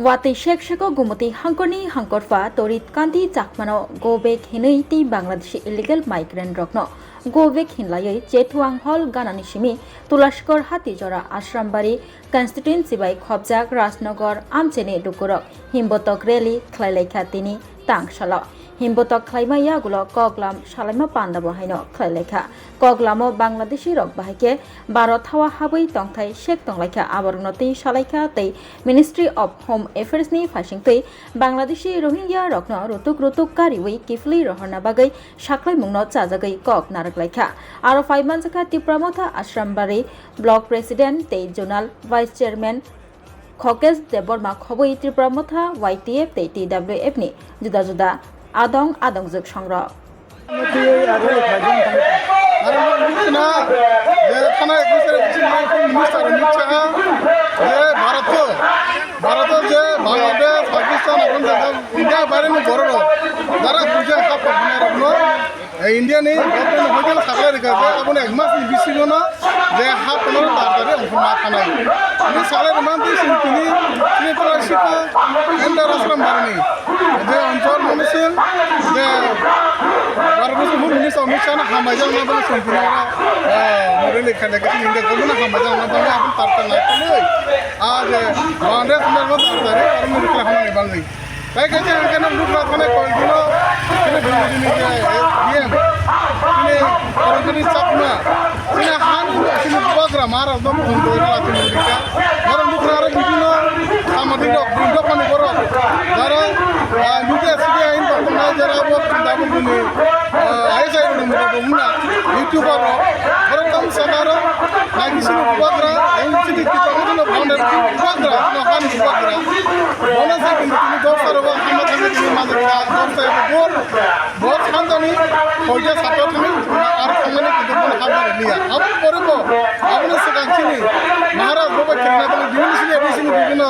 Wati Shekshako Gumati Hankoni Hankorfa Tarit Kanti Chakmano go back Hiniti Bangladeshi illegal migrant Rokno go back Hinlay Chetuang Hall Gananishimi Tulashkor Hatijora Ashrambari constituency by Khobjak Rasnagor Amchene Dukurok Himbotok Rally Chiriklaiwi Tangshala Himbotok Klaimaya Gulo Koglam Shalama Pandabo Haino Chiriklaiwi Koglamo Bangladeshi Rok Bahike Barot Hawa Habui Tongtai Shek Tonglaka Abarnoti Shalaika Te Ministry of Home Affairs ni Fashingtui Bangladeshi Rohingya Rokno Rutuk Kariwi Kifli Rohana Bagai Shaklai Mungno Chajagai Kok Naraklaika Aro 5 months Tipra Motha Ashrambari Block President Te Zonal Vice Chairman Khokes Deborma Khobui Tipra Motha YTF Te TWF ni Juda Juda Adong Juk Sangra ভারতের যে বাংলাদেশ পাকিস্তান এখন India বাইরে বড় যারা বুঝে Indian government হয়ে সাকলে রেখেছে এখন 1 মাস বেশি না যে হাফ পনেরো তাড়াতাড়ি অংশ না থানায় সাকলে মানতে তিনি শিক্ষা এন্ডার আশ্রম বাড়েনি যে অঞ্চল মানুষের যে ভারতবর্ষের মূল মিনিস্টার অমিত শাহ হামাইজাল না বলে শুনছিল মরে লেখা লেগেছে ইন্ডিয়া গভর্নমেন্ট হামাইজাল না বলে এখন তাড়াতাড়ি না করলে আজ বাংলাদেশ তাড়াতাড়ি আর মনে রেখে হামাই বাংলাদেশ তাই কাছে এখানে লুকরা থানায় কয়েকদিন তিনি বিরোধী তিনি করজনী চাপনা তিনি হান তিনি বগরা মারা দম বন্ধ হয়ে আছে মরিকা কারণ লুকরা আরো বিভিন্ন সামাজিক দোকানে বড় যারা লুকে সিগে আইন বর্তমানে যারা দাবি দিনে আইসাই না ইউটিউবার বড় কম সাধারণ না কিছু বগরা এই সিটি কি কোনো ভান্ডার বগরা না হান বগরা বলা যায় কিন্তু তিনি দর্শক এবং আমাদের তিনি মাঝে দর্শক বহুত খানদানি হইতে ছাত্র তুমি আর খানদানি কিন্তু মনে হাত নিয়া আপনি পড়ব আপনি সেখানে মহারাজ বাবা কেনা বলে বিভিন্ন সিনে বিভিন্ন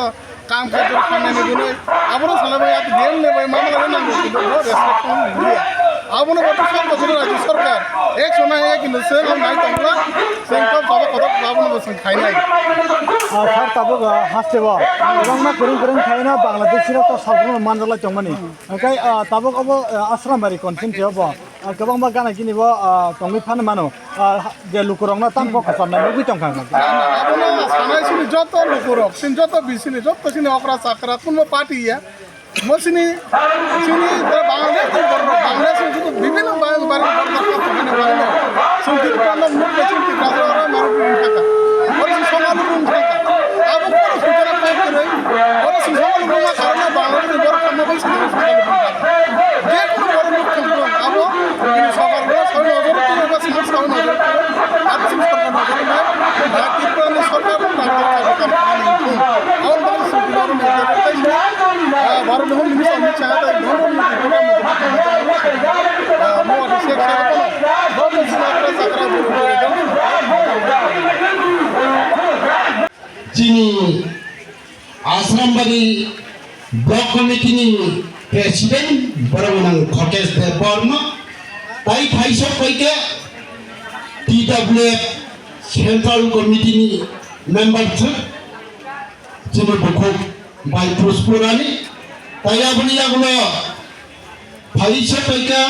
কাম কাজ খানানি দিনে আপনারা সালাবে আপনি দেন নেবে মামলা না কিন্তু রেস্ট্রিকশন নিয়া আপনি বর্তমান বছর রাজ্য সরকার এক সময় কিন্তু সেল নাই তোমরা সেন্টার বাবা কত আপনি বসেন খাই নাই স্যার তাবো হাসতেব এবং না করেন খাই না বাংলাদেশিরা তো সর্বময় মানজালাই চংমানি ওখাই তাবো কব আশ্রমবাড়ি কনসেন্ট হব गोबां बा गाना किनिब तंगै फानो मानो जे लुकुरं ना ताम फकास ना लुगै तंखा आपनो सानाय सिनि जत लुकुरक सिन जत बिसिनि जत सिनि अकरा साकरा कुनो पार्टीया मसिनि सिनि बांग्लादेश जत विभिन्न बारे संस्कृति कांड मुख्य चिंति राजरा मारुपुर थाका और समालुपुर थाका अब पुरो सूचना पाइ करे और समालुपुर मा कारणे बांग्लादेश बर खामबल सिनि समालुपुर थाका जे कोनो बर मुख्य अब সরকার ছয় নজর করে বা সিনিয়র ছয় নজর করে আর সরকার নজর নেয় ত্রিপুরা সরকার আমার বাংলা সরকার ভারত হোম মিনিস্টার অমিত শাহ তাই যিনি আশ্রমবাড়ি ব্লক কমিটিনি প্রেসিডেন্ট বরমনাং খকেশ দেব বর্মা তাই ফাইসব কইকে TWF সেন্ট্রাল কমিটিনি মেম্বার যিনি বুকুক বাই পুষ্পুরানি তাই আপনি এগুলো ফাইসব কইকে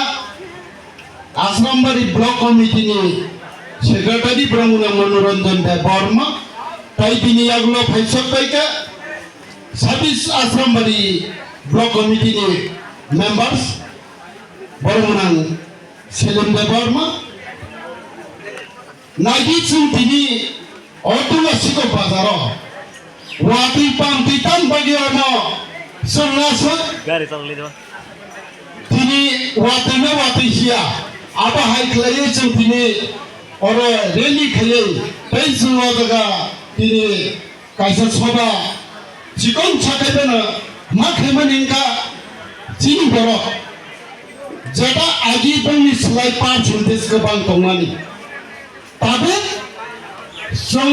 আশ্রমবাড়ি ব্লক কমিটিনি সেক্রেটারি ব্রহ্মনা মনোরঞ্জন দেব বর্মা তাই তিনি এগুলো ফাইসব কইকে 26 আশ্রমবাড়ি ব্লক কমিটিনি মেম্বার্স বরমনাং Selim Deborma, Nagitsun Tini, Otula Siko Bazaro, Wati Pampitan Bagiono, Sunasa, Tini, Watina Watisia, Abba High Clayson Tini, or a Reli Clay, Pension Waga, Tini, Kaisa Soba, Chikon Chakatana, Makamaninka, Tini Boro. যেটা আগে তুমি সেলাই পাঁচ হইতেছ গোবাং তংমানি তবে song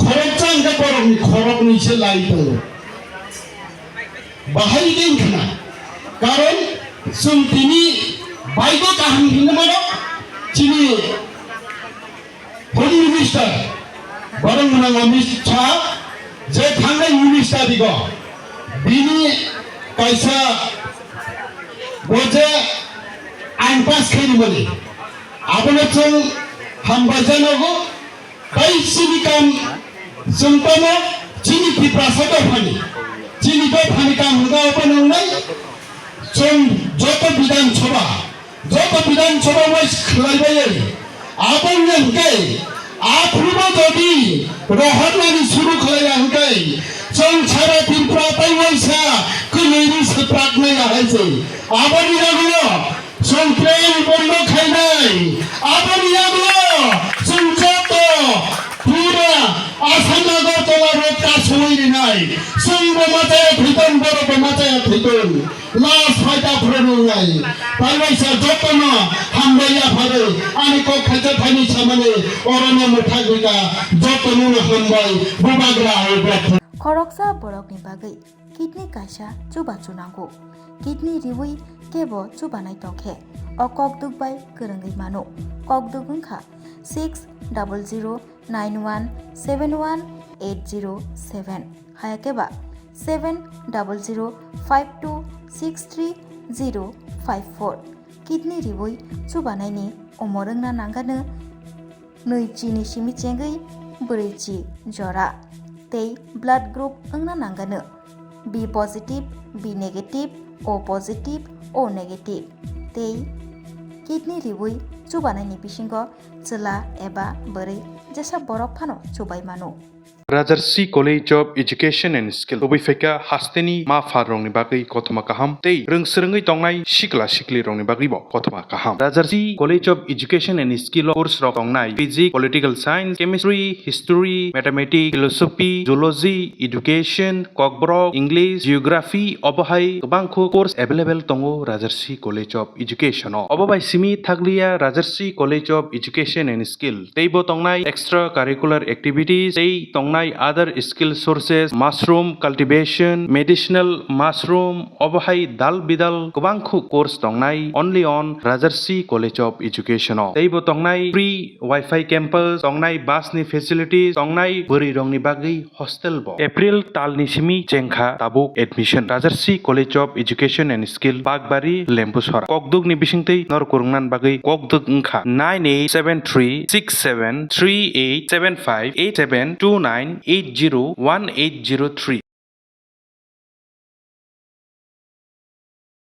খরচাঙ্গা পরমি খরক নিছে লাই তো বাহাই দিন না karon sung tini baiko kaham hinamano chini home minister barang menang Amit Shah je thangai minister digo bini kaisa boje ain pass khaini boli abone chung hambajanogo bai sinikam sungtamo chini Tipra sato phani chini ko phani kam huga opanongnai chung joto বিধানসভা wise খেলাইবাই abang yang kai apruba jodi rohanani suru khalaya hangkai chung chara Tipra tai waisa kunini saprak nai haise abani ragulo chung train bondo khainai abani ragulo chung joto pura asanagar tola rot ka সময় নাই chung bamatai thiton boro bamatai thiton last faita phuranu nai tai waisa joto no hambaya phare ani ko khaja thani samane orona muthagika joto no hambai bubagra hoibra खरकसा बरकनि बागै kidney कायसा Chuba चुनांगौ kidney रिवै केबो चुबानाय तंखे अ ककदुगबाय गोरोङै मानो ककदुग ओंखा 600091718007 हायाकेबा 7005263054 kidney रिवै चुबानायनि अमरोंना नांगानो नैजिनि सिमिचेंगै ब्रैजि जरा तै blood group ओंना नांगानो B positive B negative O positive O negative तै किडनी रिवै चुबानायनि बिसिंगो चला एबा बोरै जेसा बरफ फानो चुबाय मानो Rajarsi College of Education and Skill Obifeka Hasteni Ma Farongni Bagi Kotoma Kaham Tei Rungsrungi Tongnai Shikla Shikli Rongni Bagi Bo Kotoma Kaham Rajarsi College of Education and Skill Course Tongnai Physics, Political Science, Chemistry, History, Mathematics, Philosophy, Zoology, Education, Kokborok, English, Geography, Obahai Bangko Course Available Tongo Rajarsi College of Education Obabai Simi Thaglia Rajarsi College of Education and Skill Teibo Tongnai Extracurricular Activities Tei Tongnai other skill sources mushroom cultivation medicinal mushroom obahai dal bidal kubangkhu course tongnai only on Rajarsi College of Education teibo tongnai free wifi campus tongnai bus ni facilities tongnai buri rongni bagi hostel bo April talni simi chengkha tabuk admission Rajarsi College of Education and Skill Bagbari Lempusora kokdug ni bisingtei nor kurungnan bagi kokdug ngkha 98736738758729801803